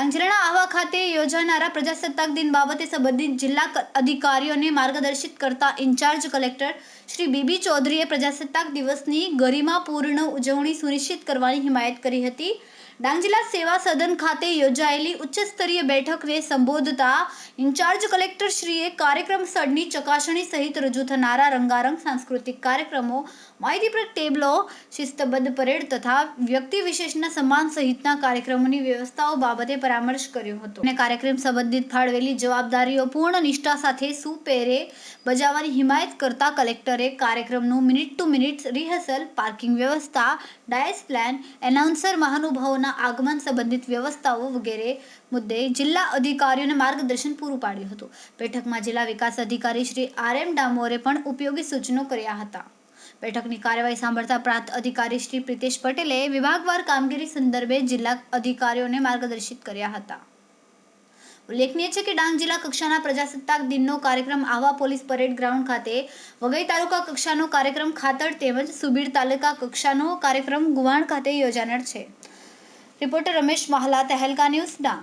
ડાંગ જિલ્લાના આહવા ખાતે યોજાનારા પ્રજાસત્તાક દિન બાબતે સંબંધિત જિલ્લા અધિકારીઓને માર્ગદર્શિત કરતા ઇન્ચાર્જ કલેક્ટર શ્રી બીબી ચૌધરીએ પ્રજાસત્તાક દિવસની ગરિમાપૂર્ણ ઉજવણી સુનિશ્ચિત કરવાની હિમાયત કરી હતી। ડાંગ જિલ્લા સેવા સદન ખાતે યોજાયેલી ઉચ્ચ સ્તરીય બેઠકને સંબોધતા ઇન્ચાર્જ કલેક્ટર શ્રીએ કાર્યક્રમ સ્થળની ચકાસણી સહિત રજૂ થનારા રંગારંગ સાંસ્કૃતિક કાર્યક્રમો, માહિતીપ્રદ ટેબ્લો, શિસ્તબદ્ધ પરેડ તથા વ્યક્તિ વિશેષના સન્માન સહિતના કાર્યક્રમોની વ્યવસ્થાઓ બાબતે પરામર્શ કર્યો હતો અને કાર્યક્રમ સંબંધિત ફાળવેલી જવાબદારીઓ પૂર્ણ નિષ્ઠા સાથે સુપેરે બજાવવાની હિમાયત કરતા કલેક્ટરે કાર્યક્રમનું minute two minute rehearsal, parking વ્યવસ્થા, ડાયસ પ્લાન, એનાઉન્સર, મહાનુભાવોના આગમન સંબંધિત વ્યવસ્થાઓ વગેરે મુદ્દે જિલ્લા અધિકારીઓને માર્ગદર્શન પૂરું પાડ્યું હતું। બેઠકમાં જિલ્લા વિકાસ અધિકારી શ્રી આર.એમ. ડામોરે પણ ઉપયોગી સૂચનો કર્યા હતા। બેઠકની કાર્યવાહી સાંભળતા પ્રાંત અધિકારી શ્રી પ્રિતેશ પટેલે વિભાગવાર કામગીરી સંદર્ભે જિલ્લા અધિકારીઓને માર્ગદર્શિત કર્યા હતા। ઉલ્લેખનીય છે કે ડાંગ જિલ્લા કક્ષાના પ્રજાસત્તાક દિનનો કાર્યક્રમ આહવા પોલીસ પરેડ ગ્રાઉન્ડ ખાતે, વઘઈ તાલુકા કક્ષાનો કાર્યક્રમ ખાતડ તેમજ સુબીર તાલુકા કક્ષાનો કાર્યક્રમ ગુવાણ ખાતે યોજાનાર છે। Reporter Ramesh Mahla, Tehelka news, Dang.